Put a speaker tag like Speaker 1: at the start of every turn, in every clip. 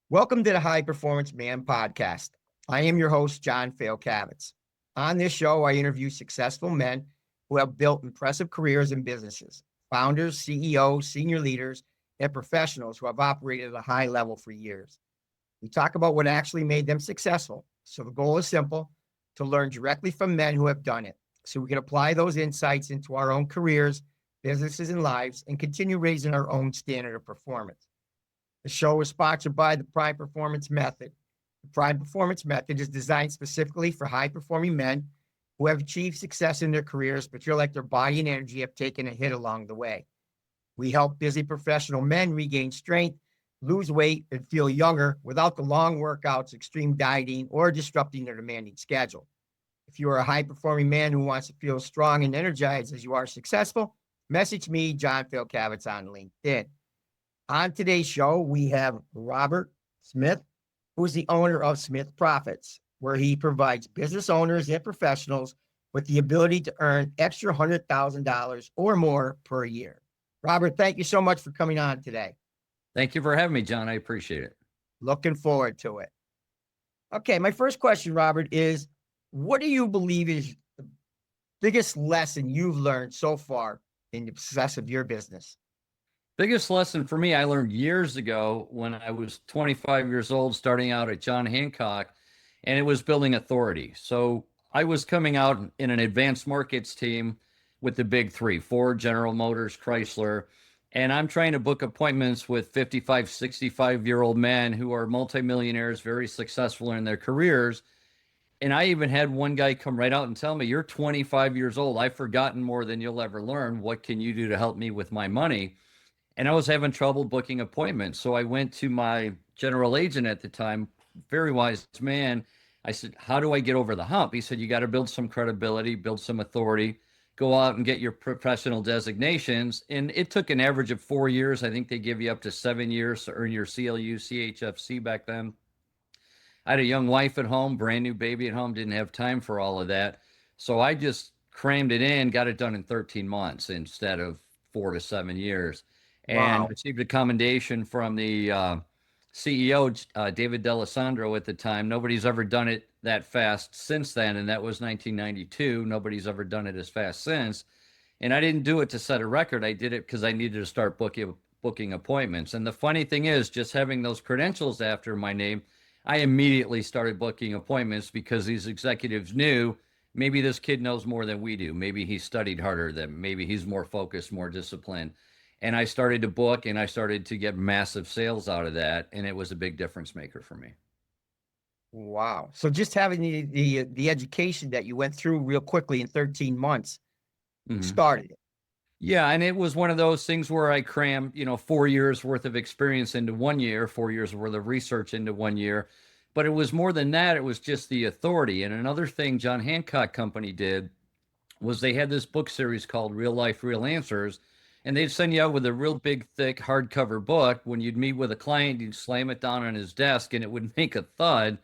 Speaker 1: Welcome to the High Performance Man podcast. I am your host, John Fayocavitz. On this show, I interview successful men who have built impressive careers in businesses, founders, CEOs, senior leaders, and professionals who have operated at a high level for years. We talk about what actually made them successful. So the goal is simple, to learn directly from men who have done it, so we can apply those insights into our own careers, businesses, and lives, and continue raising our own standard of performance. The show is sponsored by the Prime Performance Method. The Prime Performance Method is designed specifically for high-performing men who have achieved success in their careers, but feel like their body and energy have taken a hit along the way. We help busy professional men regain strength, lose weight, and feel younger without the long workouts, extreme dieting, or disrupting their demanding schedule. If you are a high-performing man who wants to feel strong and energized as you are successful, message me, John Fayocavitz, on LinkedIn. On today's show, we have Robert Smith, who is the owner of Smith Profits, where he provides business owners and professionals with the ability to earn extra $100,000 or more per year. Robert, thank you so much for coming on today.
Speaker 2: Thank you for having me, John. I appreciate it.
Speaker 1: Looking forward to it. Okay, my first question, Robert, is what do you believe is the biggest lesson you've learned so far in the success of your business?
Speaker 2: Biggest lesson for me, I learned years ago when I was 25 years old, starting out at John Hancock, and it was building authority. So I was coming out in an advanced markets team with the big three, Ford, General Motors, Chrysler, and I'm trying to book appointments with 55, 65-year-old men who are multimillionaires, very successful in their careers. And I even had one guy come right out and tell me, "You're 25 years old. I've forgotten more than you'll ever learn. What can you do to help me with my money?" And I was having trouble booking appointments. So I went to my general agent at the time, very wise man. I said, "How do I get over the hump?" He said, "You got to build some credibility, build some authority, go out and get your professional designations." And it took an average of 4 years. I think they give you up to 7 years to earn your CLU, CHFC back then. I had a young wife at home, brand new baby at home, didn't have time for all of that. So I just crammed it in, got it done in 13 months instead of 4 to 7 years. And
Speaker 1: Wow.
Speaker 2: received a commendation from the CEO, David D'Alessandro at the time. Nobody's ever done it that fast since then, and that was 1992. Nobody's ever done it as fast since. And I didn't do it to set a record. I did it because I needed to start booking appointments. And the funny thing is, just having those credentials after my name, I immediately started booking appointments because these executives knew maybe this kid knows more than we do. Maybe he studied harder than, maybe he's more focused, more disciplined. And I started to book and I started to get massive sales out of that. And it was a big difference maker for me.
Speaker 1: Wow. So just having the education that you went through real quickly in 13 months
Speaker 2: Mhm.
Speaker 1: started it.
Speaker 2: Yeah, and it was one of those things where I crammed, 4 years worth of experience into 1 year, 4 years worth of research into 1 year. But it was more than that. It was just the authority. And another thing John Hancock Company did was they had this book series called Real Life, Real Answers. And they'd send you out with a real big, thick hardcover book. When you'd meet with a client, you'd slam it down on his desk and it would make a thud.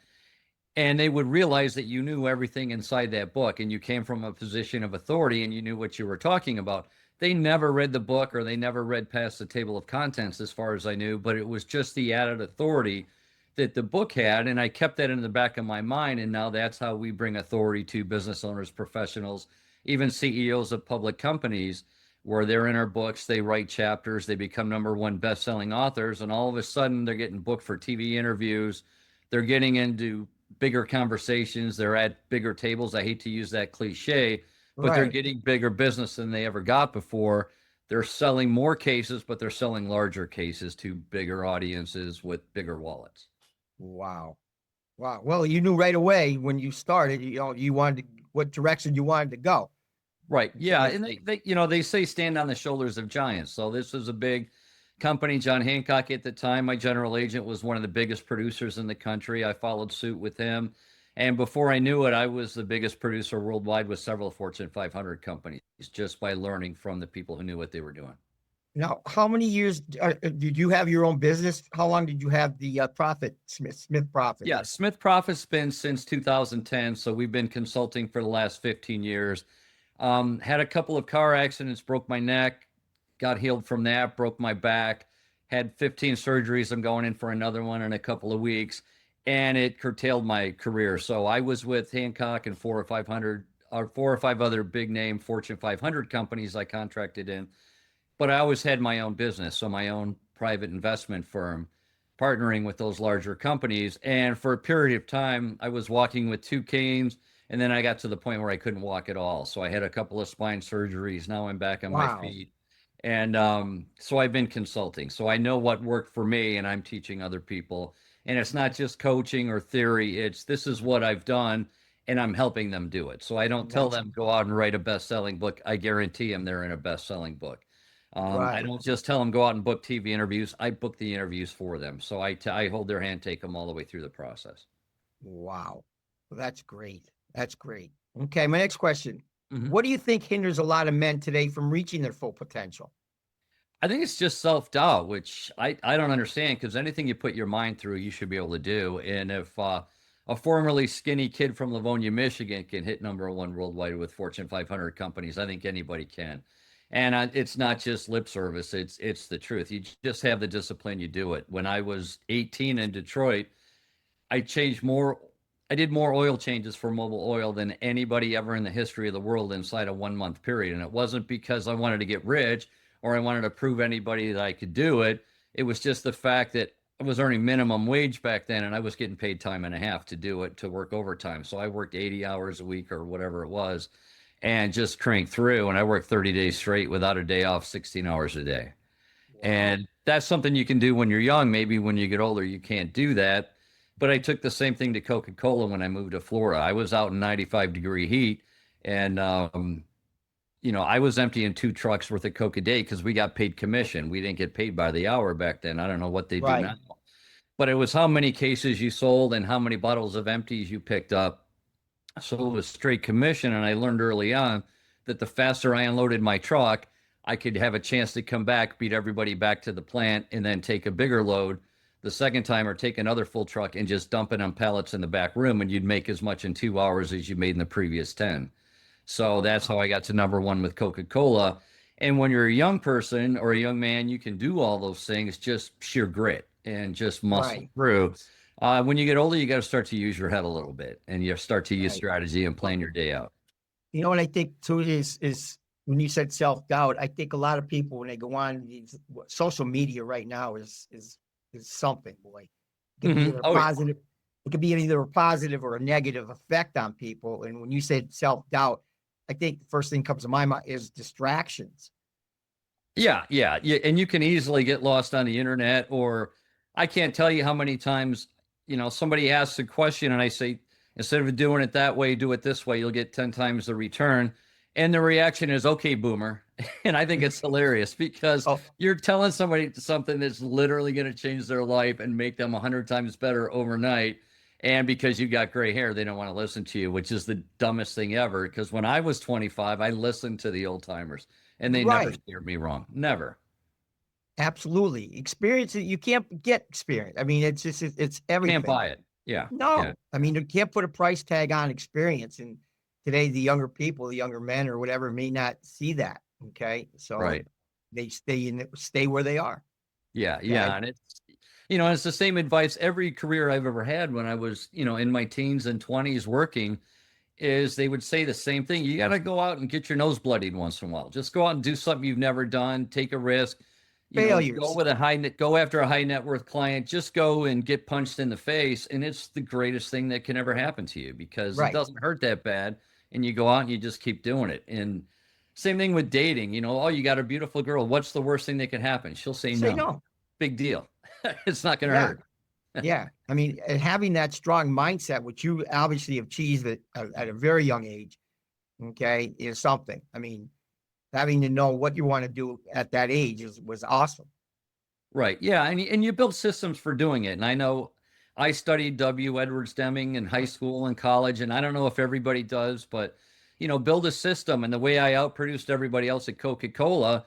Speaker 2: And they would realize that you knew everything inside that book and you came from a position of authority and you knew what you were talking about. They never read the book or they never read past the table of contents as far as I knew, but it was just the added authority that the book had. And I kept that in the back of my mind. And now that's how we bring authority to business owners, professionals, even CEOs of public companies, where they're in our books, they write chapters, they become #1 best-selling authors, and all of a sudden they're getting booked for TV interviews. They're getting into bigger conversations. They're at bigger tables. I hate to use that cliche, but they're
Speaker 1: Right.
Speaker 2: getting bigger business than they ever got before. They're selling more cases, but they're selling larger cases to bigger audiences with bigger wallets.
Speaker 1: Wow. Wow. Well, you knew right away when you started, you wanted what direction you wanted to go.
Speaker 2: Right. Yeah.
Speaker 1: Like,
Speaker 2: And they say stand on the shoulders of giants. So this was a big company. John Hancock at the time, my general agent, was one of the biggest producers in the country. I followed suit with him. And before I knew it, I was the biggest producer worldwide with several Fortune 500 companies just by learning from the people who knew what they were doing.
Speaker 1: now, how many years did you have your own business? How long did you have the Smith Profits?
Speaker 2: Yeah, Smith Profit's been since 2010. So we've been consulting for the last 15 years. Had a couple of car accidents, broke my neck, got healed from that, broke my back, had 15 surgeries. I'm going in for another one in a couple of weeks, and it curtailed my career. So I was with Hancock and 4 or 5 other big name Fortune 500 companies I contracted in, but I always had my own business, so my own private investment firm, partnering with those larger companies. And for a period of time, I was walking with two canes, and then I got to the point where I couldn't walk at all. So I had a couple of spine surgeries. Now I'm back on my
Speaker 1: Wow.
Speaker 2: feet. And so I've been consulting. So I know what worked for me, and I'm teaching other people. And it's not just coaching or theory, it's this is what I've done, and I'm helping them do it. So I don't tell
Speaker 1: That's
Speaker 2: them go out and write a best-selling book. I guarantee them they're in a best-selling book. I
Speaker 1: right.
Speaker 2: don't just tell them go out and book TV interviews. I book the interviews for them. So I hold their hand, take them all the way through the process.
Speaker 1: Wow. Well, that's great. That's great. Okay. My next question.
Speaker 2: Mhm.
Speaker 1: What do you think hinders a lot of men today from reaching their full potential?
Speaker 2: I think it's just self-doubt, which I don't understand because anything you put your mind through, you should be able to do. And if a formerly skinny kid from Livonia, Michigan can hit #1 worldwide with Fortune 500 companies, I think anybody can. And it's not just lip service, it's the truth. You just have the discipline, you do it. When I was 18 in Detroit, I changed more. I did more oil changes for Mobil Oil than anybody ever in the history of the world inside a 1 month period. And it wasn't because I wanted to get rich or I wanted to prove anybody that I could do it. It was just the fact that I was earning minimum wage back then and I was getting paid time and a half to do it, to work overtime. So I worked 80 hours a week or whatever it was and just cranked through. And I worked 30 days straight without a day off, 16 hours a day.
Speaker 1: Wow.
Speaker 2: And that's something you can do when you're young. Maybe when you get older, you can't do that. But I took the same thing to Coca-Cola when I moved to Florida. I was out in 95-degree heat, and I was emptying 2 trucks worth of Coke a day because we got paid commission. We didn't get paid by the hour back then. I don't know what they do
Speaker 1: Right.
Speaker 2: now, but it was how many cases you sold and how many bottles of empties you picked up. So it was straight commission. And I learned early on that the faster I unloaded my truck, I could have a chance to come back, beat everybody back to the plant, and then take a bigger load the second time or take another full truck and just dump it on pallets in the back room. And you'd make as much in 2 hours as you made in the previous 10. So that's how I got to #1 with Coca-Cola. And when you're a young person or a young man, you can do all those things, just sheer grit and just muscle
Speaker 1: Right.
Speaker 2: through. When you get older, you got to start to use your head a little bit and you start to use
Speaker 1: Right.
Speaker 2: strategy and plan your day out.
Speaker 1: You know what I think too is when you said self-doubt, I think a lot of people when they go on these social media right now is something, boy. It could be either
Speaker 2: Oh, yeah.
Speaker 1: positive, it could be either a positive or a negative effect on people. And when you said self-doubt, I think the first thing comes to my mind is distractions.
Speaker 2: Yeah. And you can easily get lost on the internet, or I can't tell you how many times, somebody asks a question and I say, instead of doing it that way, do it this way. You'll get 10 times the return. And the reaction is, okay, boomer. And I think it's hilarious because
Speaker 1: Oh,
Speaker 2: you're telling somebody something that's literally going to change their life and make them 100 times better overnight. And because you got gray hair, they don't want to listen to you, which is the dumbest thing ever. Because when I was 25, I listened to the old timers and they never
Speaker 1: right.
Speaker 2: steered me wrong. Never.
Speaker 1: Absolutely. Experience, you can't get experience. I mean, it's just, it's
Speaker 2: Can't
Speaker 1: everything.
Speaker 2: buy it. Yeah. Yeah.
Speaker 1: No, I mean, you can't put a price tag on experience. And today, the younger people, the younger men or whatever, may not see that. Okay. So
Speaker 2: Right.
Speaker 1: they stay where they are.
Speaker 2: Yeah.
Speaker 1: Okay.
Speaker 2: Yeah. And it's the same advice every career I've ever had when I was, in my teens and 20s working is they would say the same thing. You got to go out and get your nose bloodied once in a while. Just go out and do something you've never done, take a risk, go
Speaker 1: Failures.
Speaker 2: with go after a high net worth client, just go and get punched in the face. And it's the greatest thing that can ever happen to you because it
Speaker 1: Right.
Speaker 2: doesn't hurt that bad. And you go out and you just keep doing it. And same thing with dating, oh, you got a beautiful girl. What's the worst thing that can happen? She'll say
Speaker 1: Say
Speaker 2: no.
Speaker 1: no.
Speaker 2: Big deal. It's not going to
Speaker 1: Yeah.
Speaker 2: hurt.
Speaker 1: Yeah. I mean, and having that strong mindset, which you obviously have achieved at a very young age, okay, is something. I mean, having to know what you want to do at that age was awesome.
Speaker 2: Right. Yeah. And you build systems for doing it. And I know I studied W. Edwards Deming in high school and college, and I don't know if everybody does, but build a system. And the way I outproduced everybody else at Coca-Cola,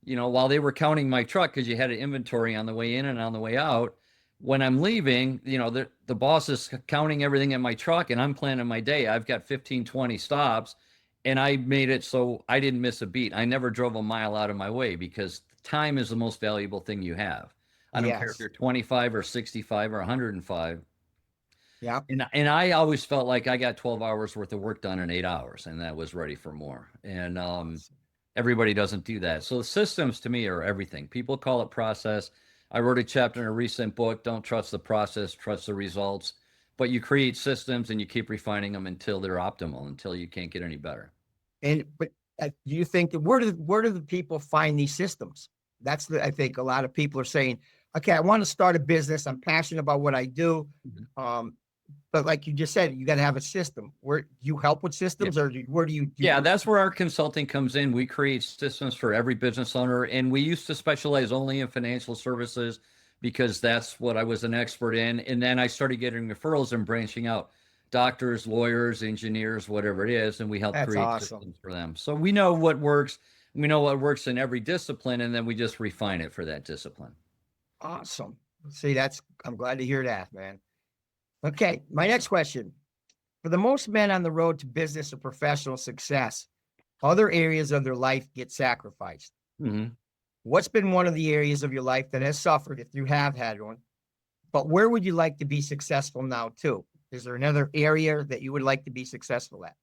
Speaker 2: while they were counting my truck because you had an inventory on the way in and on the way out. When I'm leaving, the boss is counting everything in my truck and I'm planning my day. I've got 15, 20 stops, and I made it so I didn't miss a beat. I never drove a mile out of my way because time is the most valuable thing you have. I don't care if
Speaker 1: Yes.
Speaker 2: you're 25 or 65 or 105.
Speaker 1: Yeah.
Speaker 2: And I always felt like I got 12 hours worth of work done in 8 hours, and that was ready for more. And everybody doesn't do that. So the systems to me are everything. People call it process. I wrote a chapter in a recent book, Don't Trust the Process, Trust the Results. But you create systems and you keep refining them until they're optimal, until you can't get any better.
Speaker 1: But do you think that where do the people find these systems? That's I think a lot of people are saying, okay, I want to start a business. I'm passionate about what I do.
Speaker 2: Mhm.
Speaker 1: But like you just said, you got to have a system. Where do you help with
Speaker 2: Yeah.
Speaker 1: systems, or where do you?
Speaker 2: Yeah, that's where our consulting comes in. We create systems for every business owner, and we used to specialize only in financial services because that's what I was an expert in. And then I started getting referrals and branching out, doctors, lawyers, engineers, whatever it is, and we help
Speaker 1: That's
Speaker 2: create
Speaker 1: awesome.
Speaker 2: systems for them. So we know what works. We know what works in every discipline, and then we just refine it for that discipline.
Speaker 1: Awesome. See, I'm glad to hear that, man. Okay, my next question. For the most men on the road to business or professional success, other areas of their life get sacrificed.
Speaker 2: Hmm.
Speaker 1: What's been one of the areas of your life that has suffered, if you have had one? But where would you like to be successful now, too? Is there another area that you would like to be successful at?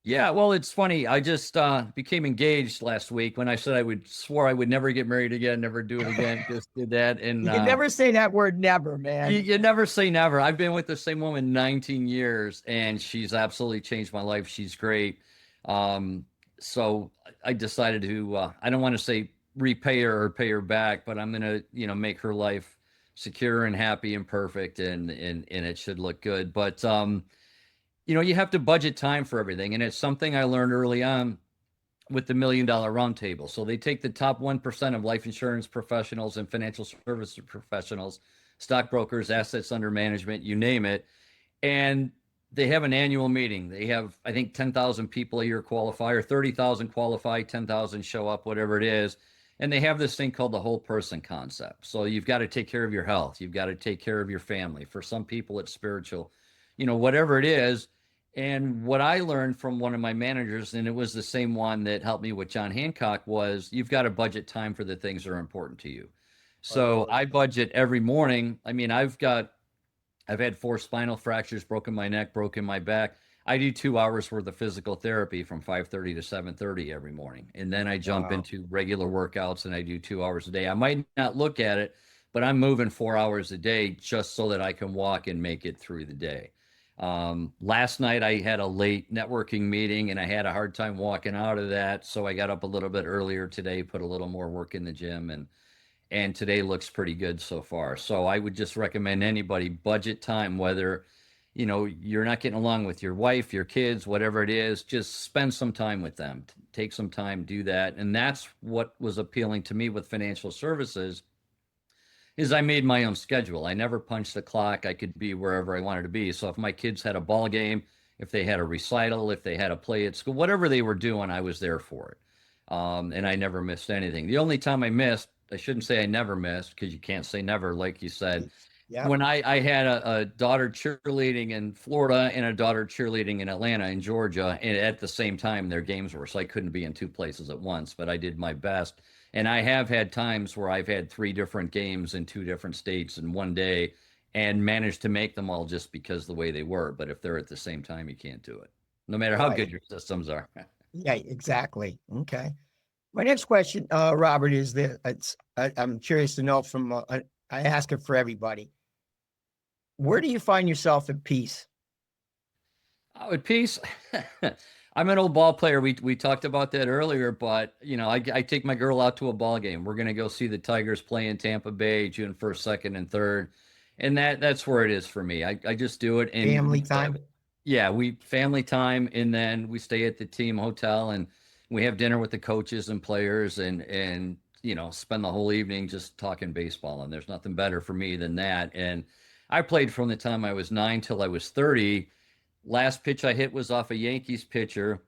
Speaker 2: Yeah, well, it's funny. I just became engaged last week when I said swore I would never get married again, never do it again. Just did that, and
Speaker 1: You can never say that word never, man.
Speaker 2: you never say never. I've been with the same woman 19 years, and she's absolutely changed my life. She's great. Um, so I decided to. I don't want to say repay her or pay her back, but I'm gonna, make her life secure and happy and perfect, and it should look good. But you have to budget time for everything. And it's something I learned early on with the $1 Million Roundtable. So they take the top 1% of life insurance professionals and financial service professionals, stockbrokers, assets under management, you name it. And they have an annual meeting. They have, I think, 10,000 people a year qualify, or 30,000 qualify, 10,000 show up, whatever it is. And they have this thing called the whole person concept. So you've got to take care of your health. You've got to take care of your family. For some people, it's spiritual, whatever it is. And what I learned from one of my managers, and it was the same one that helped me with John Hancock, was you've got to budget time for the things that are important to you.
Speaker 1: I
Speaker 2: So
Speaker 1: love it.
Speaker 2: I budget every morning. I mean, I've had 4 spinal fractures, broken my neck, broken my back. I do 2 hours worth of physical therapy from 5:30 to 7:30 every morning. And then I jump
Speaker 1: Wow.
Speaker 2: into regular workouts and I do 2 hours a day. I might not look at it, but I'm moving 4 hours a day just so that I can walk and make it through the day. Last night I had a late networking meeting and I had a hard time walking out of that. So I got up a little bit earlier today, put a little more work in the gym, and today looks pretty good so far. So I would just recommend anybody budget time, whether you're not getting along with your wife, your kids, whatever it is, just spend some time with them. Take some time, do that. And that's what was appealing to me with financial services is I made my own schedule. I never punched the clock. I could be wherever I wanted to be. So if my kids had a ball game, if they had a recital, if they had a play at school, whatever they were doing, I was there for it. And I never missed anything. The only time I missed, I shouldn't say I never missed because you can't say never, like you said.
Speaker 1: Yeah.
Speaker 2: When I had a daughter cheerleading in Florida and a daughter cheerleading in Atlanta in Georgia, and at the same time their games were, so I couldn't be in 2 places at once, but I did my best. And I have had times where I've had 3 different games in 2 different states in one day and managed to make them all just because the way they were. But if they're at the same time, you can't do it, no matter how
Speaker 1: Right.
Speaker 2: good your systems are.
Speaker 1: Yeah, exactly. Okay. My next question, Robert, is that I'm curious to know from, I ask it for everybody. Where do you find yourself at peace?
Speaker 2: Oh, at peace. I'm an old ball player. We talked about that earlier, but I take my girl out to a ball game. We're gonna go see the Tigers play in Tampa Bay, June 1st, 2nd, and 3rd, and that's where it is for me. I just do it, and
Speaker 1: Family
Speaker 2: we
Speaker 1: time?
Speaker 2: have, yeah, we family time, and then we stay at the team hotel and we have dinner with the coaches and players, and spend the whole evening just talking baseball. And there's nothing better for me than that. And I played from the time I was 9 till I was 30. Last pitch I hit was off a Yankees pitcher.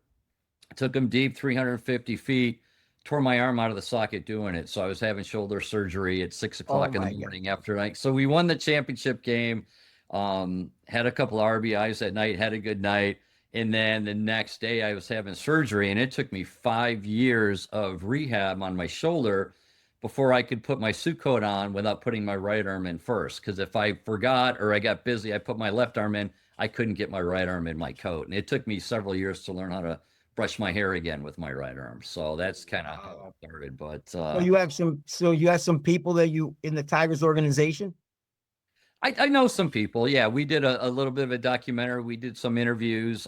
Speaker 2: Took him deep, 350 feet. Tore my arm out of the socket doing it. So I was having shoulder surgery at six
Speaker 1: Oh
Speaker 2: o'clock in the
Speaker 1: my God.
Speaker 2: morning after night. So we won the championship game. Had a couple of RBIs that night. Had a good night. And then the next day I was having surgery, and it took me 5 years of rehab on my shoulder. before I could put my suit coat on without putting my right arm in first. Because if I forgot or I got busy, I put my left arm in, I couldn't get my right arm in my coat. And it took me several years to learn how to brush my hair again with my right arm. So that's kind of how
Speaker 1: Wow.
Speaker 2: it started. But
Speaker 1: So you have some people that you in the Tigers organization?
Speaker 2: I know some people. Yeah, we did a little bit of a documentary. We did some interviews.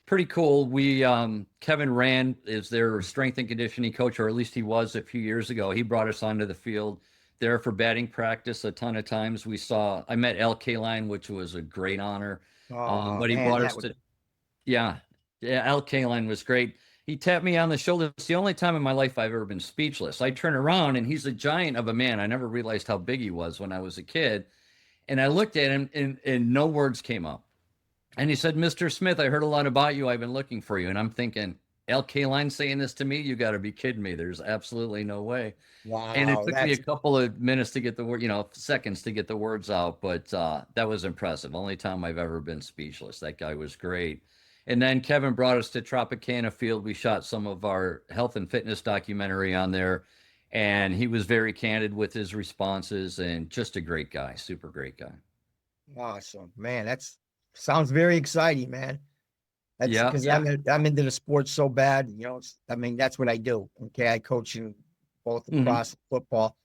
Speaker 2: Pretty cool. We Kevin Rand is their strength and conditioning coach, or at least he was a few years ago. He brought us onto the field there for batting practice a ton of times. I met Al Kaline, which was a great honor.
Speaker 1: Oh
Speaker 2: But he
Speaker 1: man,
Speaker 2: brought
Speaker 1: that
Speaker 2: us
Speaker 1: would
Speaker 2: to yeah, yeah, Al Kaline was great. He tapped me on the shoulder. It's the only time in my life I've ever been speechless. I turn around and he's a giant of a man. I never realized how big he was when I was a kid. And I looked at him and no words came up. And he said, Mr. Smith, I heard a lot about you. I've been looking for you. And I'm thinking, LK Line saying this to me? You got to be kidding me. There's absolutely no way. And it
Speaker 1: wow.
Speaker 2: took me a
Speaker 1: That's
Speaker 2: couple of minutes to get the word, seconds to get the words out. But that was impressive. Only time I've ever been speechless. That guy was great. And then Kevin brought us to Tropicana Field. We shot some of our health and fitness documentary on there. And he was very candid with his responses and just a great guy, super great guy.
Speaker 1: awesome, man. That's sounds very exciting, man. That's
Speaker 2: Yeah,
Speaker 1: because
Speaker 2: yeah.
Speaker 1: I'm into the sports so bad. I mean, that's what I do. Okay, I coach in both
Speaker 2: Mhm.
Speaker 1: across football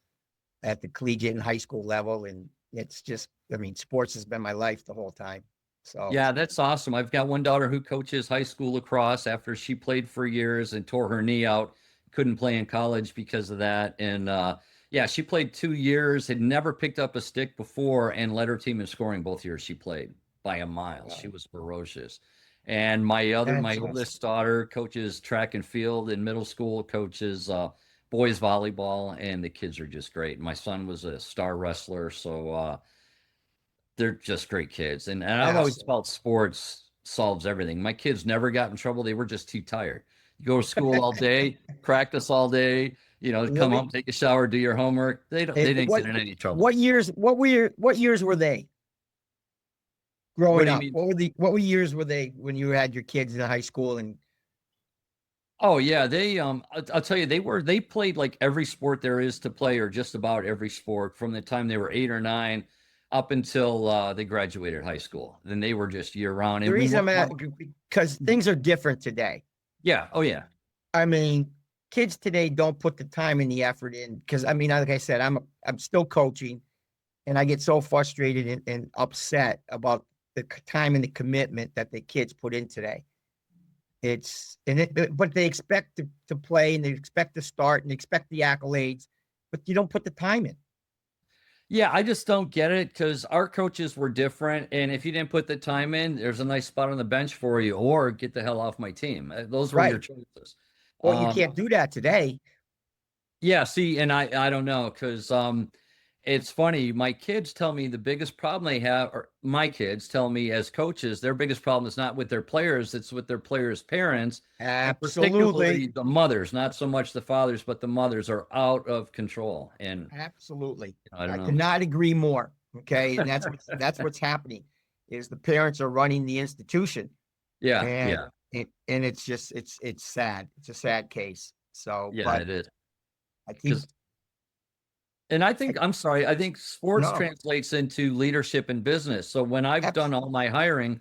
Speaker 1: at the collegiate and high school level, and it's just, I mean, sports has been my life the whole time. So
Speaker 2: Yeah, that's awesome. I've got one daughter who coaches high school lacrosse after she played for years and tore her knee out, couldn't play in college because of that. And yeah, she played 2 years, had never picked up a stick before, and led her team in scoring both years she played by a mile. She was ferocious. And my
Speaker 1: that's awesome.
Speaker 2: oldest daughter coaches track and field in middle school, coaches boys volleyball, and the kids are just great. My son was a star wrestler, so they're just great kids. And I've always
Speaker 1: Awesome.
Speaker 2: felt sports solves everything. My kids never got in trouble. They were just too tired. You go to school all day, practice all day, come
Speaker 1: Really?
Speaker 2: home, take a shower, do your homework. They didn't get in any trouble.
Speaker 1: What years were they
Speaker 2: What
Speaker 1: growing
Speaker 2: do you
Speaker 1: up?
Speaker 2: mean?
Speaker 1: What years were they when you had your kids in high school? And
Speaker 2: Oh yeah, I'll tell you, they played like every sport there is to play, or just about every sport from the time they were 8 or 9 up until they graduated high school. Then they were just year round.
Speaker 1: the
Speaker 2: And we
Speaker 1: reason I'm
Speaker 2: went,
Speaker 1: at because things are different today.
Speaker 2: yeah, oh yeah.
Speaker 1: I mean, kids today don't put the time and the effort in because I mean, like I said, I'm still coaching, and I get so frustrated and upset about the time and the commitment that the kids put in today. But they expect to play and they expect to start and they expect the accolades, but you don't put the time in.
Speaker 2: Yeah, I just don't get it because our coaches were different. And if you didn't put the time in, there's a nice spot on the bench for you, or get the hell off my team. Those were your
Speaker 1: Right.
Speaker 2: choices.
Speaker 1: Well, you
Speaker 2: Um,
Speaker 1: can't do that today.
Speaker 2: yeah, see, and I don't know because it's funny. My kids tell me the biggest problem they have, or my kids tell me as coaches, their biggest problem is not with their players, it's with their players' parents, and
Speaker 1: Absolutely.
Speaker 2: particularly the mothers, not so much the fathers, but the mothers are out of control. And
Speaker 1: Absolutely.
Speaker 2: I don't
Speaker 1: I
Speaker 2: know.
Speaker 1: could not agree more. Okay. And that's what's happening is the parents are running the institution,
Speaker 2: Yeah,
Speaker 1: and
Speaker 2: yeah,
Speaker 1: it's just it's sad. It's a sad case. So,
Speaker 2: yeah,
Speaker 1: but
Speaker 2: it is.
Speaker 1: I think
Speaker 2: Because And I
Speaker 1: I,
Speaker 2: think, I'm sorry, I think sports
Speaker 1: no,
Speaker 2: translates into leadership and business. So when I've done
Speaker 1: abs-
Speaker 2: all my hiring,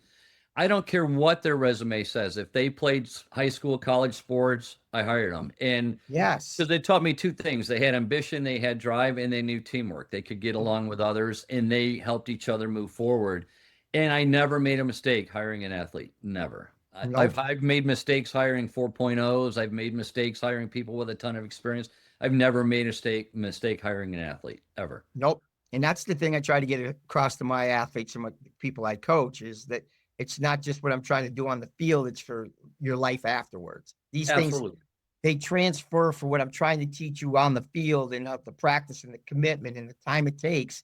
Speaker 2: I don't care what their resume says. If they played high school, college sports, I hired them. And because
Speaker 1: yes.
Speaker 2: they taught me two things: they had ambition, they had drive, and they knew teamwork. They could get along with others and they helped each other move forward. And I never made a mistake hiring an athlete. Never.
Speaker 1: Nope.
Speaker 2: I've made mistakes hiring 4.0s. I've made mistakes hiring people with a ton of experience. I've never made a mistake hiring an athlete ever.
Speaker 1: Nope. And that's the thing I try to get across to my athletes and my people I coach is that it's not just what I'm trying to do on the field, it's for your life afterwards. These things,
Speaker 2: Absolutely.
Speaker 1: they transfer for what I'm trying to teach you on the field and the practice and the commitment and the time it takes,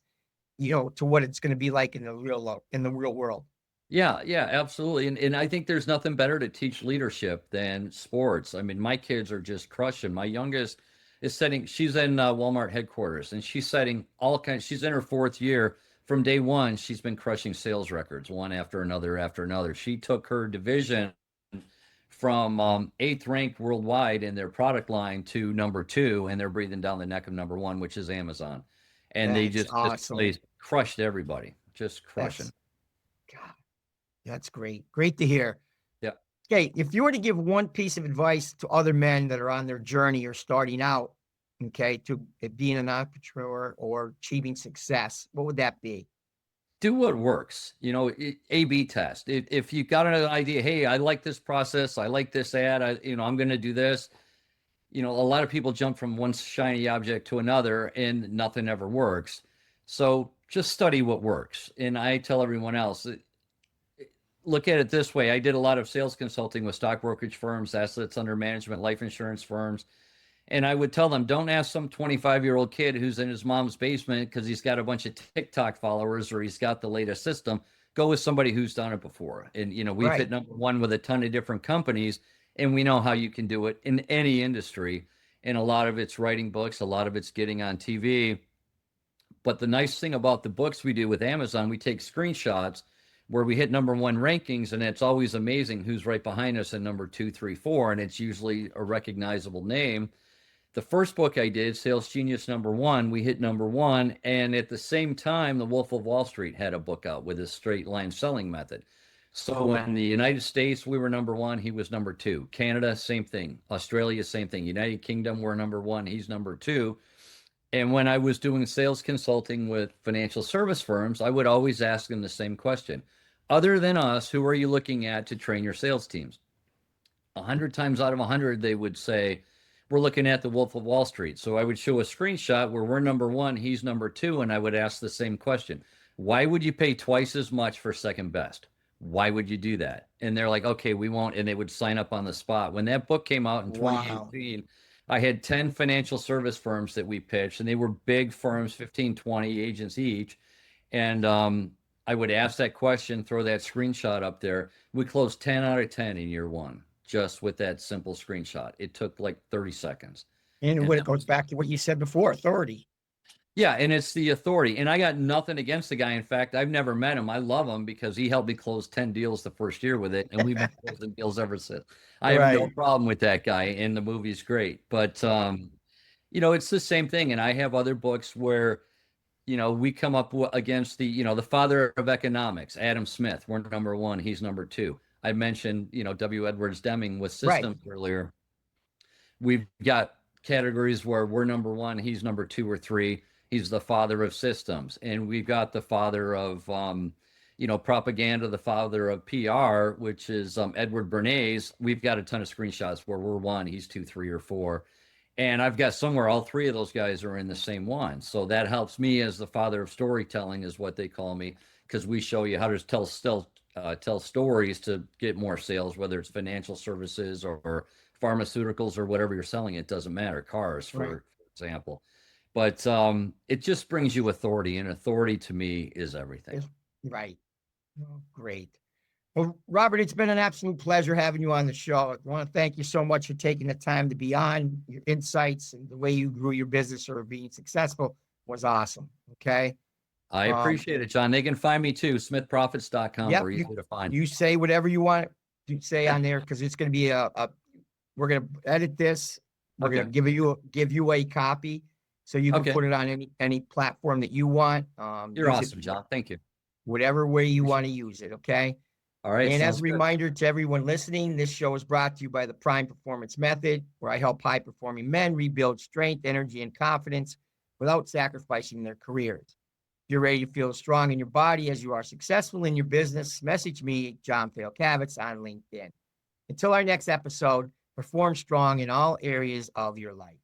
Speaker 1: to what it's going to be like in the real world.
Speaker 2: Yeah, yeah, absolutely. And I think there's nothing better to teach leadership than sports. I mean, my kids are just crushing. My youngest is she's in Walmart headquarters and she's setting she's in her fourth year. From day one, she's been crushing sales records, one after another after another. She took her division from eighth ranked worldwide in their product line to number 2, and they're breathing down the neck of number 1, which is Amazon. And they
Speaker 1: That's
Speaker 2: just
Speaker 1: awesome.
Speaker 2: crushed everybody, just crushing.
Speaker 1: That's God, that's great. Great to hear.
Speaker 2: Yeah.
Speaker 1: Okay, if you were to give one piece of advice to other men that are on their journey or starting out, okay, to being an entrepreneur or achieving success, what would that be?
Speaker 2: Do what works. A/B test. If you got an idea, hey, I like this process, I like this ad, I'm going to do this. A lot of people jump from one shiny object to another and nothing ever works. So just study what works. And I tell everyone else, look at it this way. I did a lot of sales consulting with stock brokerage firms, assets under management, life insurance firms. And I would tell them, don't ask some 25-year-old kid who's in his mom's basement because he's got a bunch of TikTok followers or he's got the latest system. Go with somebody who's done it before. And, we've hit number 1 with a ton of different companies, and we know how you can do it in any industry. And a lot of it's writing books, a lot of it's getting on TV. But the nice thing about the books we do with Amazon, we take screenshots where we hit number 1 rankings, and it's always amazing who's right behind us in number 2, 3, 4, and it's usually a recognizable name. The first book I did, Sales Genius number 1, we hit number 1. And at the same time, The Wolf of Wall Street had a book out with his straight line selling method. So in the United States, we were number 1. He was number 2. Canada, same thing. Australia, same thing. United Kingdom, we're number 1. He's number 2. And when I was doing sales consulting with financial service firms, I would always ask them the same question. Other than us, who are you looking at to train your sales teams? 100 times out of 100, they would say, we're looking at The Wolf of Wall Street. So I would show a screenshot where we're number 1, he's number 2, and I would ask the same question. Why would you pay twice as much for second best? Why would you do that? And they're like, okay, we won't. And they would sign up on the spot. When that book came out in 2018, I had 10 financial service firms that we pitched, and they were big firms, 15, 20 agents each. And I would ask that question, throw that screenshot up there. We closed 10 out of 10 in year 1. Just with that simple screenshot. It took like 30 seconds.
Speaker 1: And when it goes back to what you said before, authority.
Speaker 2: Yeah, and it's the authority. And I got nothing against the guy. In fact, I've never met him. I love him because he helped me close 10 deals the first year with it. And we've been closing deals ever since. I have no problem with that guy. And the movie's great. But, it's the same thing. And I have other books where, we come up against the father of economics, Adam Smith. We're number 1. He's number 2. I mentioned, W. Edwards Deming with systems earlier. We've got categories where we're number 1, he's number 2 or 3. He's the father of systems. And we've got the father of, propaganda, the father of PR, which is Edward Bernays. We've got a ton of screenshots where we're 1, he's 2, 3, or 4. And I've got somewhere all 3 of those guys are in the same one. So that helps me as the father of storytelling is what they call me, because we show you how to tell stories to get more sales, whether it's financial services or pharmaceuticals or whatever you're selling. It doesn't matter. Cars, for example. But it just brings you authority, and authority to me is everything.
Speaker 1: Right. Oh, great. Well, Robert, it's been an absolute pleasure having you on the show. I want to thank you so much for taking the time to be on. Your insights and the way you grew your business or being successful was awesome. Okay.
Speaker 2: I appreciate it, John. They can find me too, smithprofits.com. We're easy to find.
Speaker 1: You say whatever you want to say on there, because it's going to be we're going to edit this. We're going to give you a copy so you can put it on any platform that you want.
Speaker 2: You're awesome, John. Thank you.
Speaker 1: Whatever way you want to use it. Okay.
Speaker 2: All right.
Speaker 1: And as a reminder to everyone listening, this show is brought to you by the Prime Performance Method, where I help high-performing men rebuild strength, energy, and confidence without sacrificing their careers. If you're ready to feel strong in your body as you are successful in your business, message me, John Fayocavitz, on LinkedIn. Until our next episode, perform strong in all areas of your life.